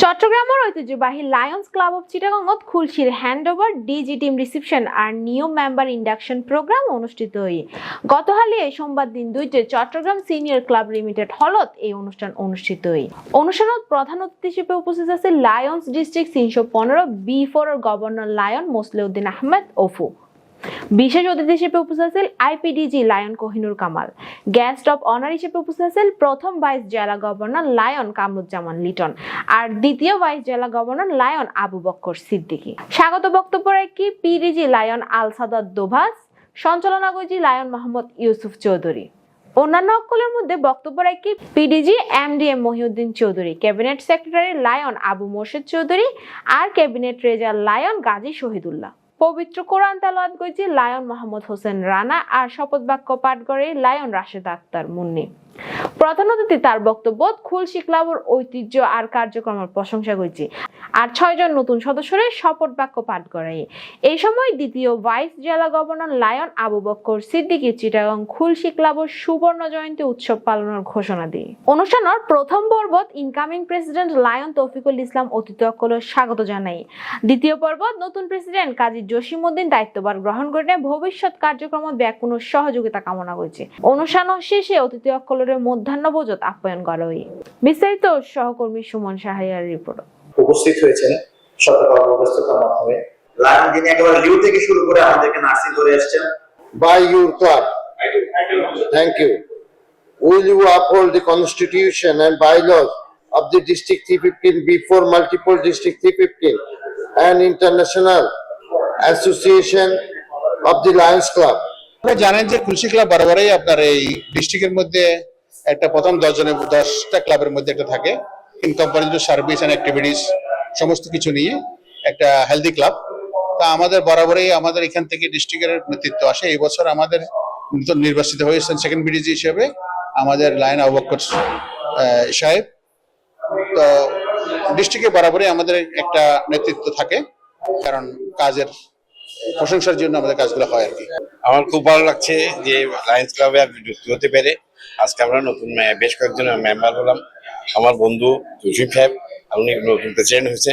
চট্টগ্রামের ঐতিহ্যবাহী lions club of চিটাগংত খুলশির হ্যান্ডওভার ডিজি টিম রিসিপশন আর নিউ মেম্বার ইন্ডাকশন প্রোগ্রাম অনুষ্ঠিত হয়ে গতকাল সোমবার দিন 2 চট্টগ্রাম সিনিয়র ক্লাব লিমিটেড হলত এই অনুষ্ঠান অনুষ্ঠিত হয়ে অনুষ্ঠানত প্রধান অতিথি হিসেবে উপস্থিত আছে লায়ন্স ডিস্ট্রিক্ট 315 B4 এর গভর্নর লায়ন মোসলেউদ্দিন আহমেদ ওফু। বিশেষ অতিথি হিসেবে উপস্থিত আছেন IPDG lion Kohinoor Kamal. Guest of honour হিসেবে উপস্থিত আছেন প্রথম ভাইস জেলা গভর্নর লায়ন কামরুজ্জামান লিটন আর দ্বিতীয় ভাইস জেলা গভর্নর লায়ন আবু বক্কর সিদ্দিকী। স্বাগত বক্তব্য রাখি পিডিজি লায়ন আল সাদাত দোভাস, সঞ্চালনা করেছি লায়ন মোহাম্মদ ইউসুফ চৌধুরী। অন্যান্য সকলের মধ্যে বক্তব্য রাখি PDG MDM Mohiuddin Chowdhury, cabinet secretary lion Abu Morshed Chowdhury আর cabinet treasurer lion Gazi Shahidullah. পবিত্র কোরআন তেলাওয়াত করেছি লায়ন মোহাম্মদ হোসেন রানা আর শপথ বাক্য পাঠ করে লায়ন রাশেদা আক্তার মুন্নি। প্রধান অতিথি তার বক্তব্য খুলশি ক্লাবের ঐতিহ্য আর কার্যক্রমের প্রশংসা করেছি আর 6 জন নতুন সদস্যের শপথ বাক্য পাঠ করাই। এই সময় দ্বিতীয় ভাইস জেলা গভর্নর লায়ন আবু বক্কর সিদ্দিকী চিটাগং খুলশি ক্লাবের সুবর্ণ জয়ন্তী উৎসব পালনের ঘোষণা দিয়ে অনুষ্ঠানের প্রথম পর্বত ইনকামিং প্রেসিডেন্ট লায়ন তৌফিকুল ইসলাম অতিথিসকলের স্বাগত জানাই। দ্বিতীয় পর্বত নতুন প্রেসিডেন্ট কাজী জসিমউদ্দিন দায়িত্বভার গ্রহণ করে ভবিষ্যৎ কার্যক্রমে ব্যাপক সহযোগিতা কামনা করেছে। অনুষ্ঠান শেষে অতিথিসকলের মধ্যাহ্নভোজন আপ্যায়ন করা হয়। বিস্তারিত সহকর্মী সুমন শাহরিয়ার রিপোর্ট। উপস্থিত হয়েছেন শতকরা ব্যবস্থার মাধ্যমে লায়ন যিনি একেবারে লিউ থেকে শুরু করে আমাদেরকে নার্সিং করে আসছেন। By your club. Thank you. Will you uphold the constitution and bylaws of the District 315 before multiple District 315 and International Association of the Lions Club? আপনারা জানেন যে খুলশি ক্লাব বরাবরই আপনার এই ডিস্ট্রিক্টের মধ্যে একটা প্রথম 10টা ক্লাবের মধ্যে একটা থাকে in comparative service and activities সমস্ত কিছু নিয়ে একটা হেলদি ক্লাব। তা আমাদের বরাবরই আমাদের এখান থেকে ডিস্ট্রিক্টের নেতৃত্ব আসে। এই বছর আমাদের নির্বাচিত হয়েছেন সেকেন্ড বিডিজি হিসেবে আমাদের লায়ন আবু বক্কর সাহেব। তো ডিস্ট্রিক্টে বরাবরই আমাদের একটা নেতৃত্ব থাকে, কারণ কাজের প্রশংসার জন্য আমাদের কাজগুলো হয় আর কি। আমার খুব ভালো লাগছে যে লায়ন্স ক্লাবে যুক্ত হতে পেরে। আজকে আমরা নতুন বেশ কয়েকজন মেম্বার হলাম। আমার বন্ধু জসিম সাহেব উনি নতুন প্রেসিডেন্ট হয়েছে,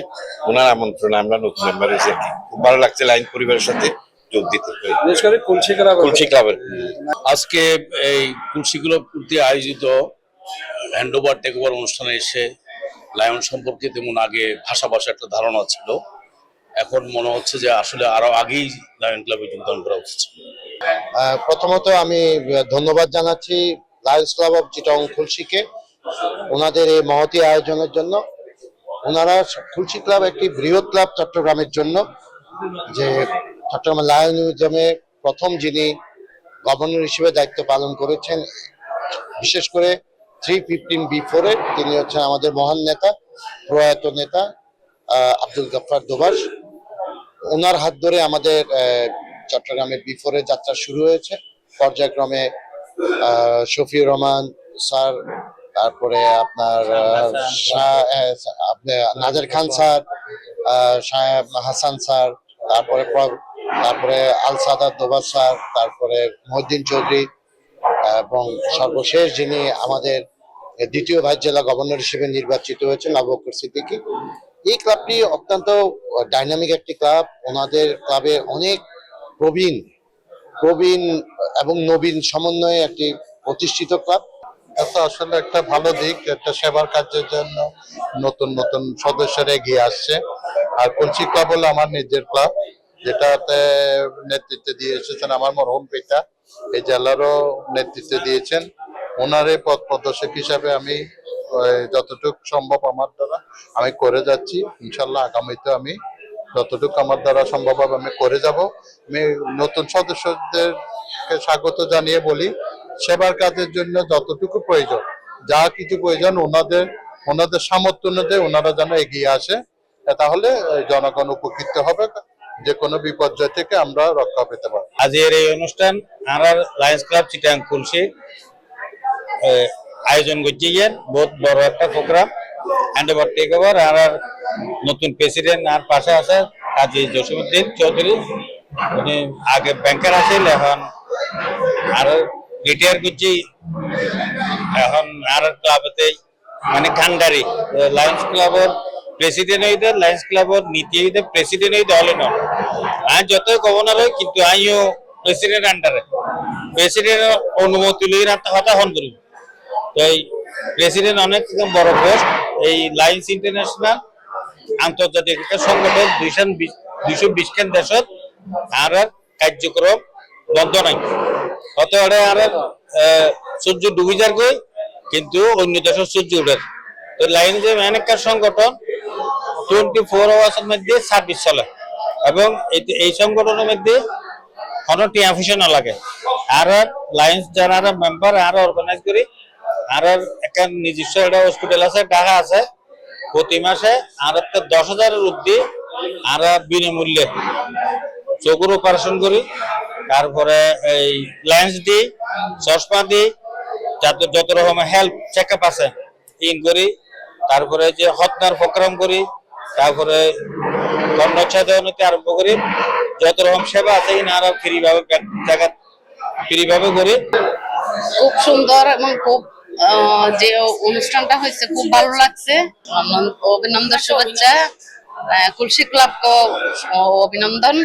ওনার আমন্ত্রণে আমরা নতুন মেম্বার হয়েছি আর কি। খুব ভালো লাগছে লায়ন পরিবারের সাথে যোগ দিতে পেরে, বিশেষ করে খুলশি ক্লাবের। আজকে এই খুলশি ক্লাব কর্তৃক আয়োজিত হ্যান্ডওভার টেকওভার অনুষ্ঠানে এসে লায়ন সম্পর্কে তেমন আগে ভাষা একটা ধারণা ছিল, এখন মনে হচ্ছে যে আসলে আরো আগেই লায়ন ক্লাবে যোগদান করা উচিত। প্রথমত আমি ধন্যবাদ জানাচ্ছি লায়ন্স ক্লাব অব চিটাগং খুলশিকে ওনাদের এই মহতী আয়োজনের জন্য। ওনারা খুলশি ক্লাব একটি বৃহৎ ক্লাব চট্টগ্রামের জন্য, যে চট্টগ্রাম লায়নিজমে প্রথম যিনি গভর্নর হিসেবে দায়িত্ব পালন করেছেন, বিশেষ করে 315 B4 এর তিনি হচ্ছেন আমাদের মহান নেতা, প্রয়াত নেতা আব্দুল গফফার দোভাস। ওনার হাত ধরে আমাদের চট্টগ্রামের B4 এর যাত্রা শুরু হয়েছে। পর্যায়ক্রমে শফিউর রহমান স্যার, তারপরে আপনার নাজের খান স্যার, সাহেব হাসান স্যার, তারপরে আল সাদাত দোভাস স্যার, তারপরে মহিউদ্দিন চৌধুরী এবং সর্বশেষ যিনি আমাদের দ্বিতীয় ভাইস জেলা গভর্নর হিসেবে নির্বাচিত হয়েছেন আবু বক্কর সিদ্দিকী। এই ক্লাবটি অত্যন্ত ডাইনামিক একটি ক্লাব। ওনাদের ক্লাবে অনেক প্রবীণ এবং নবীন সমন্বয়ে একটি প্রতিষ্ঠিত ক্লাব। এটা আসলে একটা ভালো দিক, একটা সেবার কাজের জন্য নতুন নতুন সদস্যরা এগিয়ে আসছে। আর খুলশি ক্লাব হলো আমার নিজের ক্লাব, যেটাতে নেতৃত্ব দিয়ে এসেছেন আমার মরহুম পিতা, এই জেলারও নেতৃত্ব দিয়েছেন। ওনার এই পথ প্রদর্শক হিসাবে আমি যতটুকু সম্ভব আমার দ্বারা আমি করে যাচ্ছি। ইনশাল্লাহ আগামীতে আমি যতটুকু আমার দ্বারা সম্ভব হবে আমি করে যাব। আমি নতুন সদস্যদেরকে স্বাগত জানিয়ে বলি, সেবার কাজের জন্য যতটুকু প্রয়োজন, যা কিছু প্রয়োজন ওনাদের সামর্থ্য অনুযায়ী ওনারা যেন এগিয়ে আসে, তাহলে জনগণ উপকৃত হবে, যে কোনো বিপর্যয় থেকে আমরা রক্ষা পেতে পারি। আজকের এই অনুষ্ঠান আমরা লায়ন্স ক্লাব চিটাগং খুলশি আয়োজন করছি, বহুত বড় একটা প্রোগ্রাম হ্যান্ডওভার টেকওভার। আর নতুন প্রেসিডেন্ট আর পাশে আছে কাজী জসিমউদ্দিন চৌধুরী, উনি আগে ব্যাংকার আছেন, এখন আর রিটায়ার করছি, এখন আর ক্লাবেতে মানে কান্ডারি লায়ন্স ক্লাবের প্রেসিডেন্ট হইতে লায়ন্স ক্লাবর নীতি হইতে প্রেসিডেন্ট হইতে হলে না আর যতই গভর্নর হয় কিন্তু আইও প্রেসিডেন্ট আন্ডারে প্রেসিডেন্ট অনুমতি লইয়ে কথা হন করি তো এই প্রেসিডেন্ট অনেক বড় পোস্ট এই লায়ন্স ইন্টারন্যাশনাল আন্তর্জাতিক একটা সংগঠন 220 খান দেশত আর কার্যক্রম বন্ধ নাই হতে পারে আর সূর্য ডুবি যার গই কিন্তু অন্য দেশের সূর্য উঠে তো লাইন যে একটা সংগঠন 24 আওয়ার্সের মধ্যে সার্ভিস চলে এবং এই সংগঠনের মধ্যে কোনো টিয়া না লাগে আর লাইন্স যারা মেম্বার আর অর্গানাইজ করি আর একটা নিজস্ব একটা হসপিটাল আছে ঢাকা আছে প্রতি মাসে আর একটা 10,000-এর ঊর্ধ্বে আর বিনামূল্যে চোখের অপারেশন করি তারপরে এই লাইন্স দিই চশমা দিই যাতে যত রকমের হেলথ চেক আপ আছে ইন করি তারপরে যে হত্যার প্রোগ্রাম করি তারপরে কর্মচ্ছেদনতে আরম্ভ করি যত রকম সেবা আছে ইনারা ফ্রি ভাবে করি খুব সুন্দর এবং খুব যে অনুষ্ঠানটা হয়েছে খুব ভালো লাগছে অভিনন্দন শুভেচ্ছা কুলসি ক্লাবকে অভিনন্দন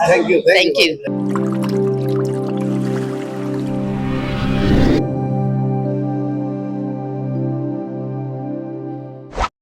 থ্যাংক ইউ থ্যাংক ইউ